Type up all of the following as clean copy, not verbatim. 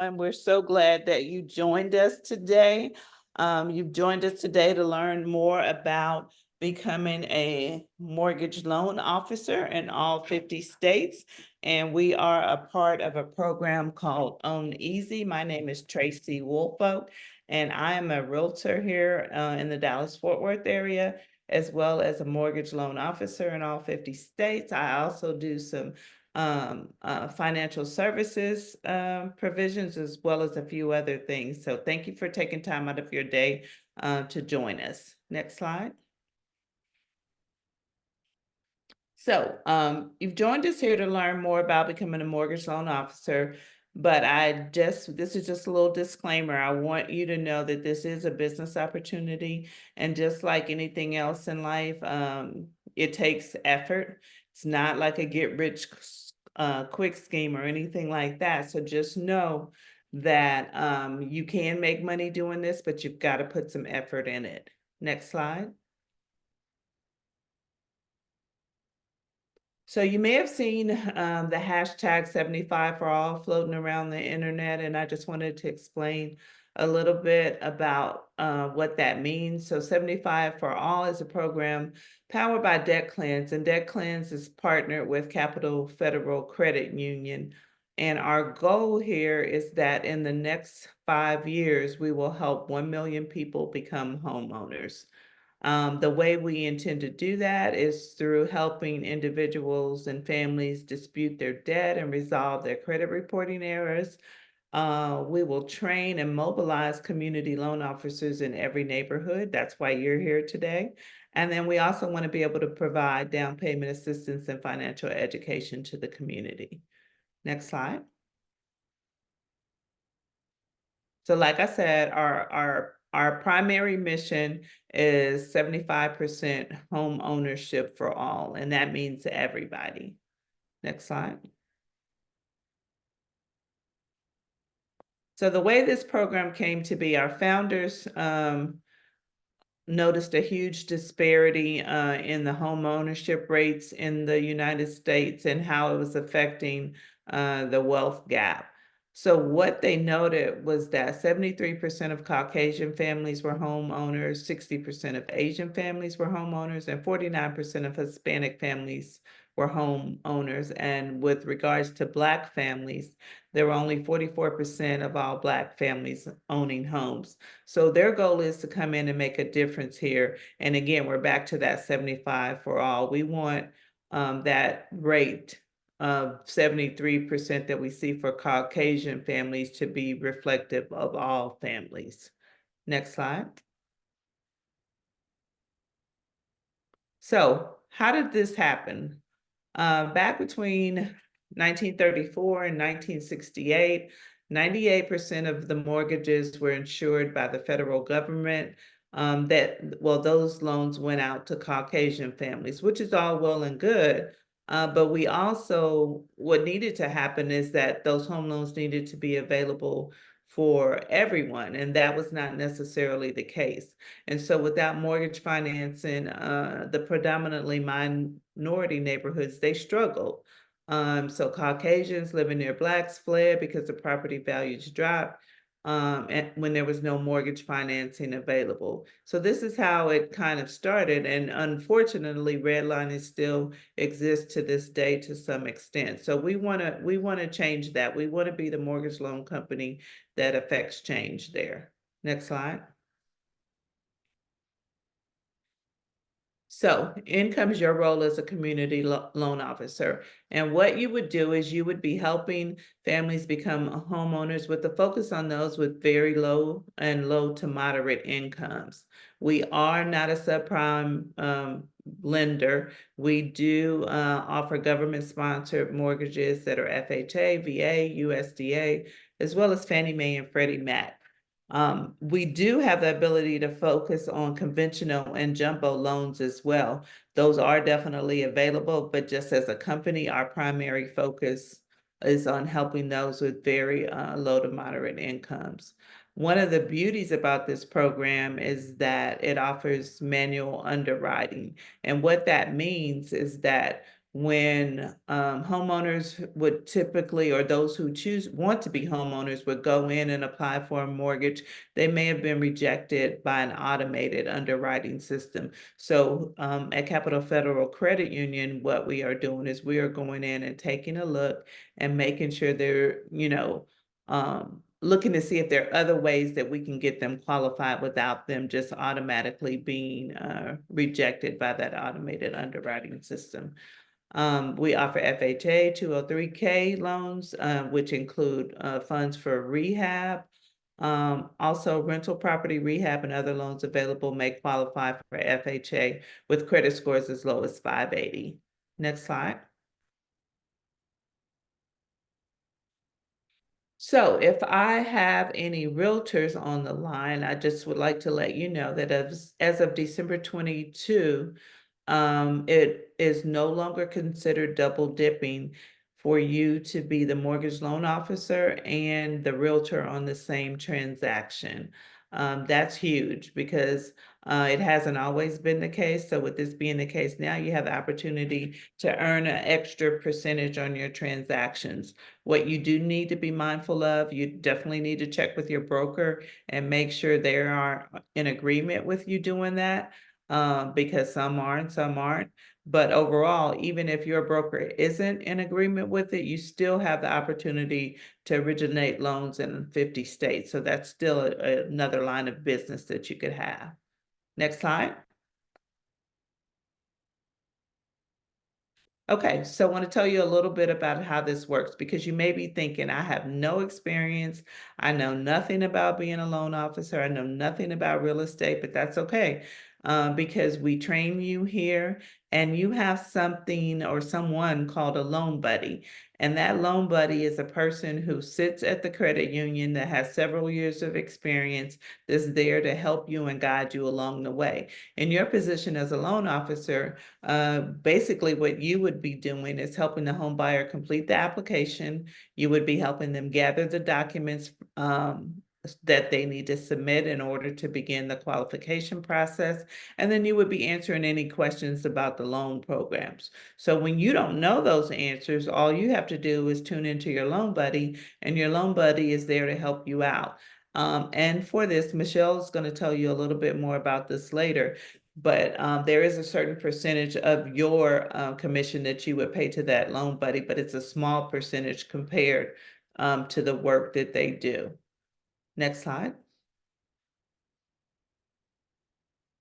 And we're so glad that you joined us today. You've joined us today to learn more about becoming a mortgage loan officer in all 50 states. And we are a part of a program called Own Easy. My name is Tracy Woolfolk, and I am a realtor here in the Dallas-Fort Worth area, as well as a mortgage loan officer in all 50 states. I also do some financial services provisions, as well as a few other things. So thank you for taking time out of your day to join us. Next slide. So you've joined us here to learn more about becoming a mortgage loan officer, but this is just a little disclaimer. I want you to know that this is a business opportunity, and just like anything else in life, it takes effort. It's not like a get rich quick scheme or anything like that. So just know that you can make money doing this, but you've got to put some effort in it. Next slide. So you may have seen the hashtag 75 for all floating around the internet, and I just wanted to explain a little bit about what that means. So 75 for all is a program powered by Debt Cleanse, and Debt Cleanse is partnered with Capital Federal Credit Union. And our goal here is that in the next 5 years, we will help 1 million people become homeowners. The way we intend to do that is through helping individuals and families dispute their debt and resolve their credit reporting errors. We will train and mobilize community loan officers in every neighborhood. That's why you're here today. And then we also want to be able to provide down payment assistance and financial education to the community. Next slide. So like I said, our primary mission is 75% home ownership for all, and that means everybody. Next slide. So the way this program came to be, our founders noticed a huge disparity in the home ownership rates in the United States and how it was affecting the wealth gap. So what they noted was that 73% of Caucasian families were homeowners, 60% of Asian families were homeowners, and 49% of Hispanic families were homeowners. And with regards to Black families, there were only 44% of all Black families owning homes. So their goal is to come in and make a difference here. And again, we're back to that 75 for all. We want that rate of 73% that we see for Caucasian families to be reflective of all families. Next slide. So how did this happen? Back between 1934 and 1968, 98% of the mortgages were insured by the federal government. Those loans went out to Caucasian families, which is all well and good. But what needed to happen is that those home loans needed to be available for everyone, and that was not necessarily the case. And so without mortgage financing, the predominantly minority neighborhoods, they struggled. So Caucasians living near Blacks fled because the property values dropped and when there was no mortgage financing available. So this is how it kind of started. And unfortunately, redlining still exists to this day to some extent. So we want to change that. We want to be the mortgage loan company that affects change there. Next slide. So in comes your role as a community loan officer. And what you would do is you would be helping families become homeowners with a focus on those with very low and low to moderate incomes. We are not a subprime lender. We do offer government-sponsored mortgages that are FHA, VA, USDA, as well as Fannie Mae and Freddie Mac. We do have the ability to focus on conventional and jumbo loans as well. Those are definitely available, but just as a company, our primary focus is on helping those with very low to moderate incomes. One of the beauties about this program is that it offers manual underwriting. And what that means is that when homeowners would typically, or those who want to be homeowners would go in and apply for a mortgage, they may have been rejected by an automated underwriting system. So at Capital Federal Credit Union, what we are doing is we are going in and taking a look and making sure they're, looking to see if there are other ways that we can get them qualified without them just automatically being rejected by that automated underwriting system. We offer FHA 203K loans, which include funds for rehab. Also, rental property rehab and other loans available may qualify for FHA with credit scores as low as 580. Next slide. So if I have any realtors on the line, I just would like to let you know that as of December 22, it is no longer considered double dipping for you to be the mortgage loan officer and the realtor on the same transaction. That's huge because it hasn't always been the case. So with this being the case now, you have the opportunity to earn an extra percentage on your transactions. What you do need to be mindful of, you definitely need to check with your broker and make sure they are in agreement with you doing that. Because some are and some aren't. But overall, even if your broker isn't in agreement with it, you still have the opportunity to originate loans in 50 states. So that's still another line of business that you could have. Next slide. Okay, so I want to tell you a little bit about how this works because you may be thinking, I have no experience. I know nothing about being a loan officer. I know nothing about real estate, but that's okay because we train you here and you have something or someone called a loan buddy. And that loan buddy is a person who sits at the credit union that has several years of experience that's there to help you and guide you along the way. In your position as a loan officer, basically what you would be doing is helping the home buyer complete the application. You would be helping them gather the documents that they need to submit in order to begin the qualification process. And then you would be answering any questions about the loan programs. So when you don't know those answers, all you have to do is tune into your loan buddy, and your loan buddy is there to help you out. And for this, Michelle is going to tell you a little bit more about this later. But there is a certain percentage of your commission that you would pay to that loan buddy, but it's a small percentage compared to the work that they do. Next slide.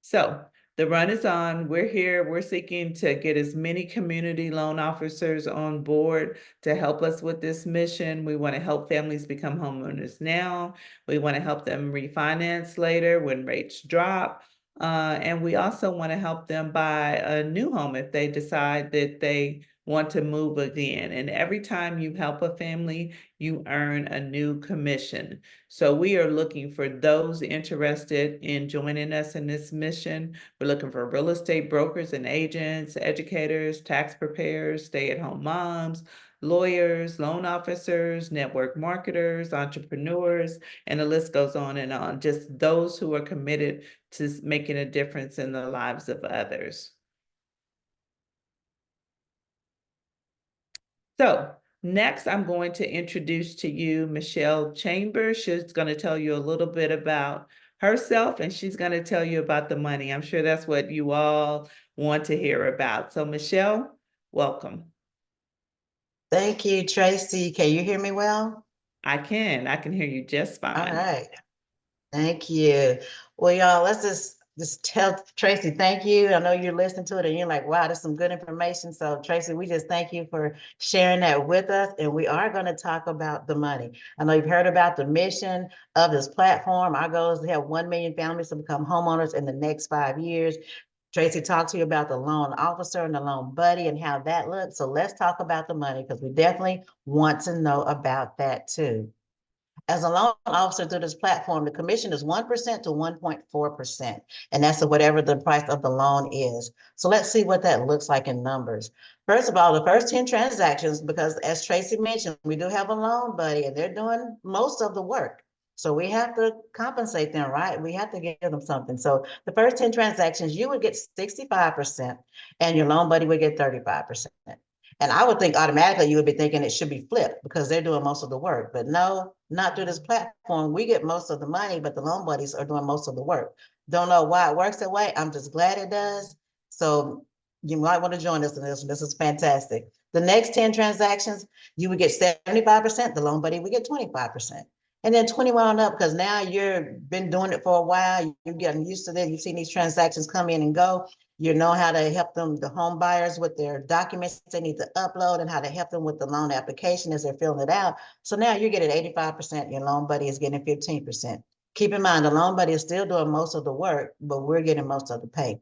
So the run is on. We're here. We're seeking to get as many community loan officers on board to help us with this mission. We want to help families become homeowners now. We want to help them refinance later when rates drop. And we also want to help them buy a new home if they decide that they want to move again. And every time you help a family, you earn a new commission. So we are looking for those interested in joining us in this mission. We're looking for real estate brokers and agents, educators, tax preparers, stay-at-home moms, lawyers, loan officers, network marketers, entrepreneurs, and the list goes on and on. Just those who are committed to making a difference in the lives of others. So next, I'm going to introduce to you Michelle Chambers. She's going to tell you a little bit about herself, and she's going to tell you about the money. I'm sure that's what you all want to hear about. So Michelle, welcome. Thank you, Tracy. Can you hear me well? I can hear you just All fine. right. Thank you. Well, y'all, let's just tell Tracy thank you. I know you're listening to it and you're like, wow, there's some good information. So Tracy, we just thank you for sharing that with us. And we are going to talk about the money. I know you've heard about the mission of this platform. Our goal is to help 1 million families to become homeowners in the next 5 years. Tracy talked to you about the loan officer and the loan buddy and how that looks. So let's talk about the money because we definitely want to know about that too. As a loan officer through this platform, the commission is 1% to 1.4%, and that's whatever the price of the loan is. So let's see what that looks like in numbers. First of all, the first 10 transactions, because as Tracy mentioned, we do have a loan buddy and they're doing most of the work. So we have to compensate them, right? We have to give them something. So the first 10 transactions, you would get 65% and your loan buddy would get 35%. And I would think automatically you would be thinking it should be flipped because they're doing most of the work. But no, not through this platform. We get most of the money, but the loan buddies are doing most of the work. Don't know why it works that way. I'm just glad it does. So you might want to join us in this. This is fantastic. The next 10 transactions, you would get 75%. The loan buddy would get 25%. And then 21 on up, because now you've been doing it for a while. You're getting used to this. You've seen these transactions come in and go. You know how to help them, the home buyers, with their documents they need to upload, and how to help them with the loan application as they're filling it out. So now you're getting 85%. Your loan buddy is getting 15%. Keep in mind, the loan buddy is still doing most of the work, but we're getting most of the pay.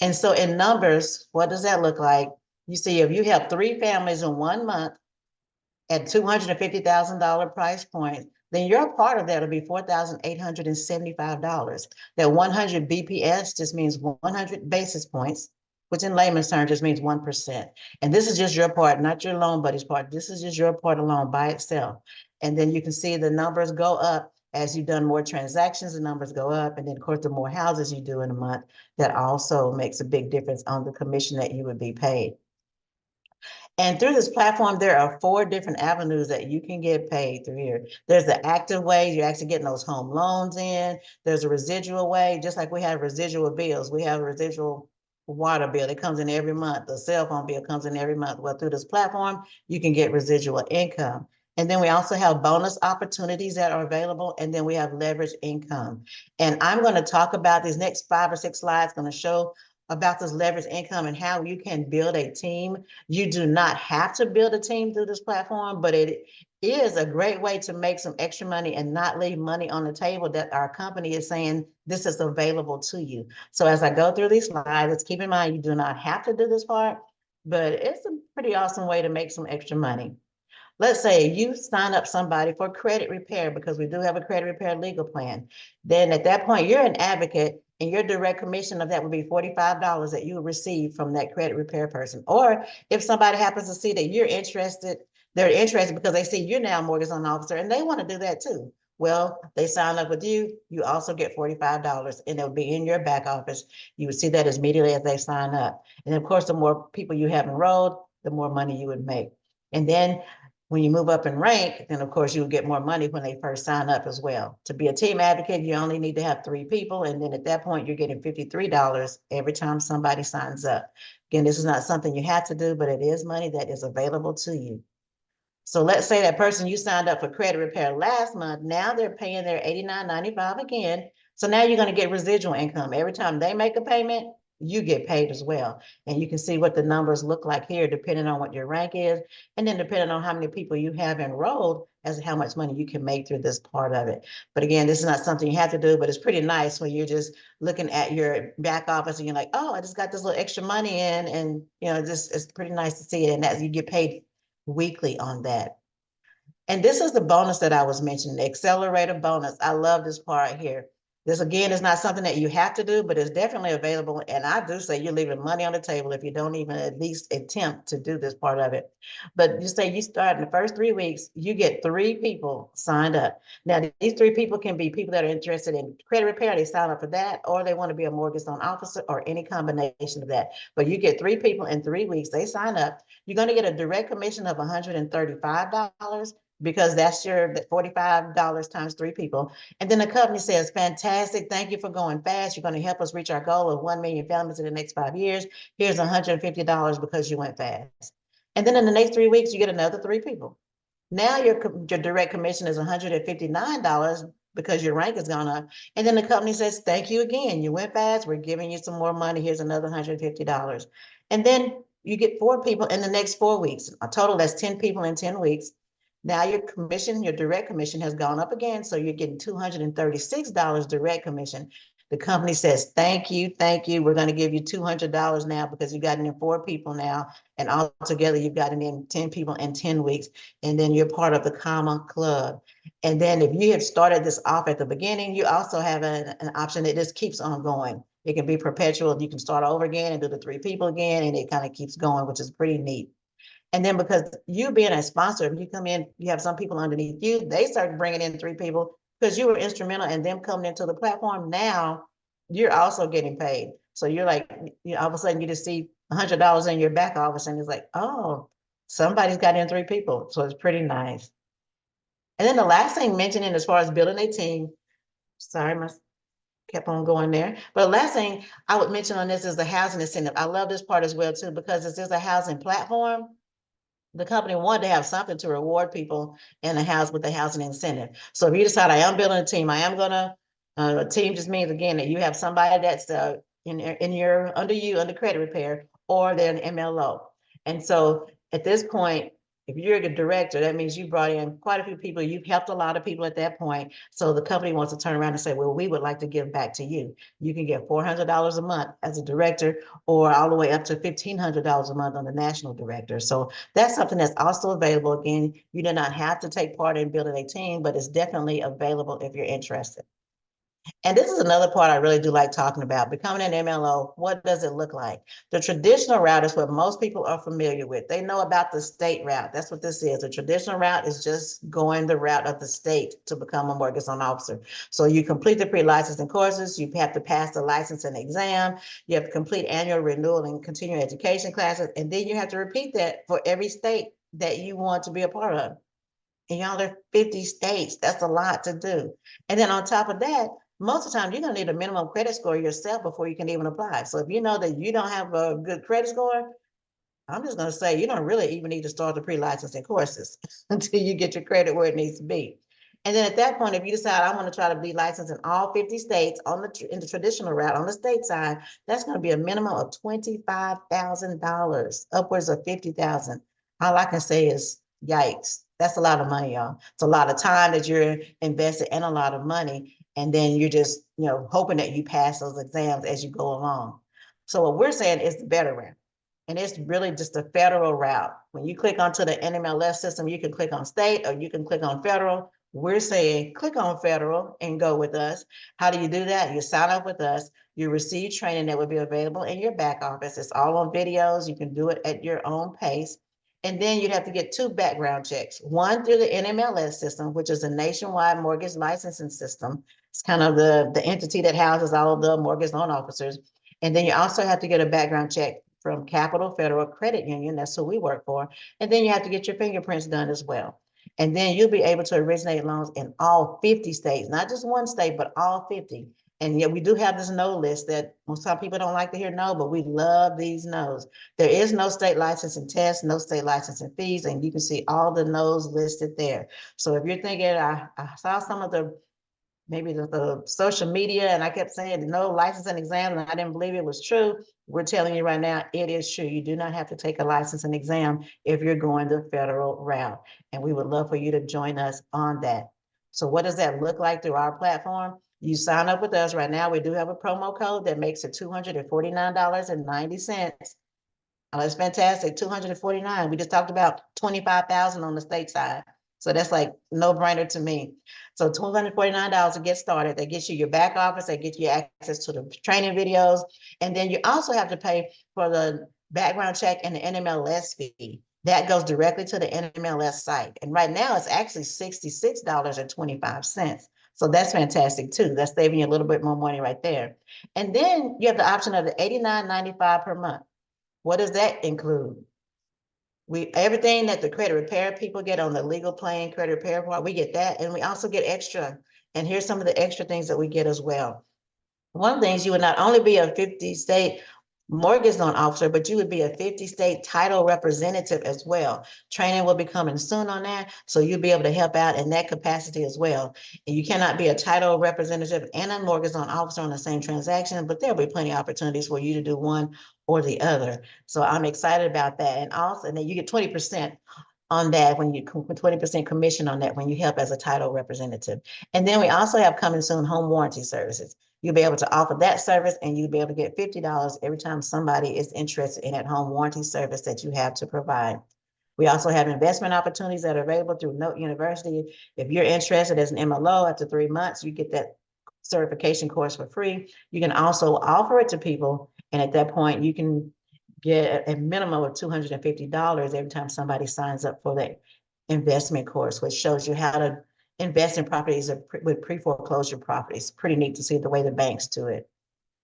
And so in numbers, what does that look like? You see, if you have 3 families in 1 month at $250,000 price point, then your part of that will be $4,875. That 100 BPS just means 100 basis points, which in layman's terms just means 1%. And this is just your part, not your loan buddy's part. This is just your part alone by itself. And then you can see the numbers go up as you've done more transactions, the numbers go up. And then of course, the more houses you do in a month, that also makes a big difference on the commission that you would be paid. And through this platform, there are 4 different avenues that you can get paid through here. There's the active way, you're actually getting those home loans in. There's a residual way, just like we have residual bills. We have a residual water bill that comes in every month. The cell phone bill comes in every month. Well, through this platform, you can get residual income. And then we also have bonus opportunities that are available. And then we have leverage income. And I'm going to talk about these next 5 or 6 slides, going to show about this leverage income and how you can build a team. You do not have to build a team through this platform, but it is a great way to make some extra money and not leave money on the table that our company is saying this is available to you. So as I go through these slides, keep in mind, you do not have to do this part, but it's a pretty awesome way to make some extra money. Let's say you sign up somebody for credit repair, because we do have a credit repair legal plan. Then at that point, you're an advocate, and your direct commission of that would be $45 that you would receive from that credit repair person. Or if somebody happens to see that you're interested, they're interested because they see you're now a mortgage loan officer and they want to do that too. Well, they sign up with you, you also get $45, and it'll be in your back office. You would see that immediately as they sign up. And of course, the more people you have enrolled, the more money you would make. And then when you move up in rank, then of course you'll get more money when they first sign up as well. To be a team advocate, you only need to have 3 people. And then at that point, you're getting $53 every time somebody signs up. Again, this is not something you have to do, but it is money that is available to you. So let's say that person you signed up for credit repair last month, now they're paying their $89.95 again. So now you're going to get residual income. Every time they make a payment, you get paid as well. And you can see what the numbers look like here, depending on what your rank is, and then depending on how many people you have enrolled as to how much money you can make through this part of it. But again, this is not something you have to do, but it's pretty nice when you're just looking at your back office and you're like, oh, I just got this little extra money in, and just it's pretty nice to see it. And that you get paid weekly on that. And this is the bonus that I was mentioning, the accelerator bonus. I love this part here. This, again, is not something that you have to do, but it's definitely available. And I do say you're leaving money on the table if you don't even at least attempt to do this part of it. But you say you start in the first 3 weeks, you get 3 people signed up. Now, these 3 people can be people that are interested in credit repair. They sign up for that, or they want to be a mortgage loan officer, or any combination of that. But you get 3 people in 3 weeks. They sign up. You're going to get a direct commission of $135. Because that's your $45 times 3 people. And then the company says, fantastic, thank you for going fast. You're going to help us reach our goal of 1 million families in the next 5 years. Here's $150 because you went fast. And then in the next 3 weeks, you get another 3 people. Now your direct commission is $159 because your rank has gone up. And then the company says, thank you again. You went fast. We're giving you some more money. Here's another $150. And then you get 4 people in the next 4 weeks. A total, that's 10 people in 10 weeks. Now your commission, your direct commission has gone up again. So you're getting $236 direct commission. The company says, thank you, thank you. We're going to give you $200 now because you got in 4 people now. And all together, you've gotten in 10 people in 10 weeks. And then you're part of the Comma Club. And then if you have started this off at the beginning, you also have an option that just keeps on going. It can be perpetual. You can start over again and do the 3 people again, and it kind of keeps going, which is pretty neat. And then because you being a sponsor, if you come in, you have some people underneath you, they start bringing in 3 people because you were instrumental in them coming into the platform. Now you're also getting paid. So you're like, all of a sudden you just see $100 in your back office, and it's like, oh, somebody's got in 3 people. So it's pretty nice. And then the last thing mentioning as far as building a team, sorry, my kept on going there. But the last thing I would mention on this is the housing incentive. I love this part as well too, because this is a housing platform. The company wanted to have something to reward people in the house with the housing incentive. So if you decide I am building a team, I am gonna, a team just means again that you have somebody that's in your under credit repair, or they're an MLO. And so at this point, if you're the director, that means you brought in quite a few people. You've helped a lot of people at that point. So the company wants to turn around and say, well, we would like to give back to you. You can get $400 a month as a director, or all the way up to $1,500 a month on the national director. So that's something that's also available. Again, you do not have to take part in building a team, but it's definitely available if you're interested. And this is another part I really do like talking about. Becoming an MLO, what does it look like? The traditional route is what most people are familiar with. They know about the state route. That's what this is. The traditional route is just going the route of the state to become a mortgage loan officer. So you complete the pre-licensing courses, you have to pass the licensing exam, you have to complete annual renewal and continuing education classes, and then you have to repeat that for every state that you want to be a part of. And y'all, there are 50 states. That's a lot to do. And then on top of that, most of the time you're gonna need a minimum credit score yourself before you can even apply. So if you know that you don't have a good credit score, I'm just gonna say you don't really even need to start the pre-licensing courses until you get your credit where it needs to be. And then at that point, if you decide I want to try to be licensed in all 50 states in the traditional route on the state side, that's going to be a minimum of $25,000, upwards of 50,000. All I can say is, yikes! That's a lot of money, y'all. It's a lot of time that you're invested and a lot of money, and then you're just hoping that you pass those exams as you go along. So what we're saying is the better route. And it's really just a federal route. When you click onto the NMLS system, you can click on state or you can click on federal. We're saying click on federal and go with us. How do you do that? You sign up with us. You receive training that will be available in your back office. It's all on videos. You can do it at your own pace. And then you'd have to get 2 background checks. One through the NMLS system, which is a nationwide mortgage licensing system. It's kind of the entity that houses all of the mortgage loan officers. And then you also have to get a background check from Capital Federal Credit Union. That's who we work for. And then you have to get your fingerprints done as well. And then you'll be able to originate loans in all 50 states, not just one state, but all 50. And yet we do have this no list that some people don't like to hear no, but we love these no's. There is no state licensing test, no state licensing fees, and you can see all the no's listed there. So if you're thinking, I saw some of the maybe the social media, and I kept saying no licensing exam, and I didn't believe it was true. We're telling you right now, it is true. You do not have to take a licensing exam if you're going the federal route. And we would love for you to join us on that. So what does that look like through our platform? You sign up with us right now. We do have a promo code that makes it $249.90. It's fantastic, 249. We just talked about 25,000 on the state side. So that's like no brainer to me. So $249 to get started. That gets you your back office, that gets you access to the training videos. And then you also have to pay for the background check and the NMLS fee. That goes directly to the NMLS site. And right now it's actually $66.25. So that's fantastic too. That's saving you a little bit more money right there. And then you have the option of the $89.95 per month. What does that include? Everything that the credit repair people get on the legal plan, credit repair part, we get that, and we also get extra. And here's some of the extra things that we get as well. One of the things, you would not only be a 50-state mortgage loan officer, but you would be a 50-state title representative as well. Training will be coming soon on that, so you'll be able to help out in that capacity as well. And you cannot be a title representative and a mortgage loan officer on the same transaction, but there'll be plenty of opportunities for you to do one or the other. So I'm excited about that. And also, and then you get 20% on that when you 20% commission on that when you help as a title representative. And then we also have coming soon home warranty services. You'll be able to offer that service, and you'll be able to get $50 every time somebody is interested in that home warranty service that you have to provide. We also have investment opportunities that are available through Note University. If you're interested as an MLO, after 3 months, you get that certification course for free. You can also offer it to people, and at that point, you can get a minimum of $250 every time somebody signs up for that investment course, which shows you how to invest in properties with pre-foreclosure properties. Pretty neat to see the way the banks do it.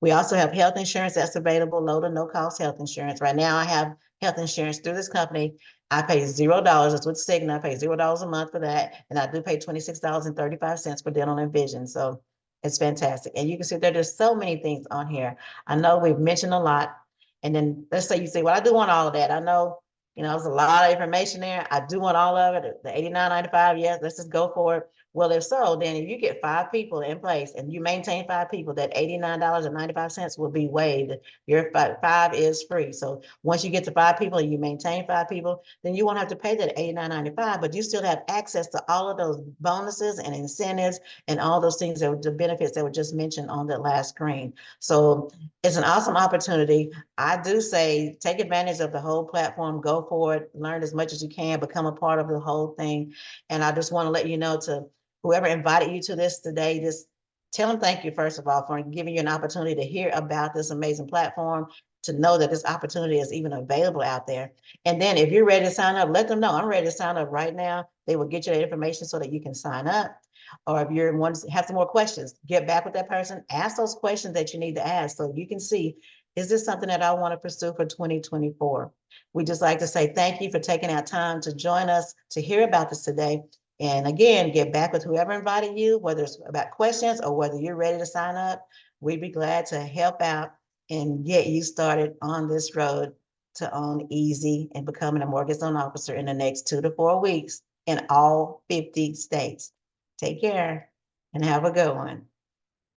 We also have health insurance that's available, low to no cost health insurance. Right now, I have health insurance through this company. I pay $0. It's with Cigna. I pay $0 a month for that. And I do pay $26.35 for dental and vision. So it's fantastic. And you can see there's so many things on here. I know we've mentioned a lot. And then let's say you say, well, I do want all of that. I know, there's a lot of information there. I do want all of it. The $89.95, yes, let's just go for it. Well, if so, then if you get 5 people in place and you maintain 5 people, that $89.95 will be waived. Your five is free. So once you get to 5 people and you maintain 5 people, then you won't have to pay that $89.95, but you still have access to all of those bonuses and incentives and all those things that were the benefits that were just mentioned on that last screen. So it's an awesome opportunity. I do say take advantage of the whole platform, go for it, learn as much as you can, become a part of the whole thing. And I just want to let you know, to whoever invited you to this today, just tell them thank you, first of all, for giving you an opportunity to hear about this amazing platform, to know that this opportunity is even available out there. And then if you're ready to sign up, let them know I'm ready to sign up right now. They will get you that information so that you can sign up. Or if you're wanting to have some more questions, get back with that person, ask those questions that you need to ask so you can see, is this something that I want to pursue for 2024? We just like to say thank you for taking our time to join us to hear about this today. And again, get back with whoever invited you, whether it's about questions or whether you're ready to sign up. We'd be glad to help out and get you started on this road to own easy and becoming a mortgage loan officer in the next 2 to 4 weeks in all 50 states. Take care and have a good one.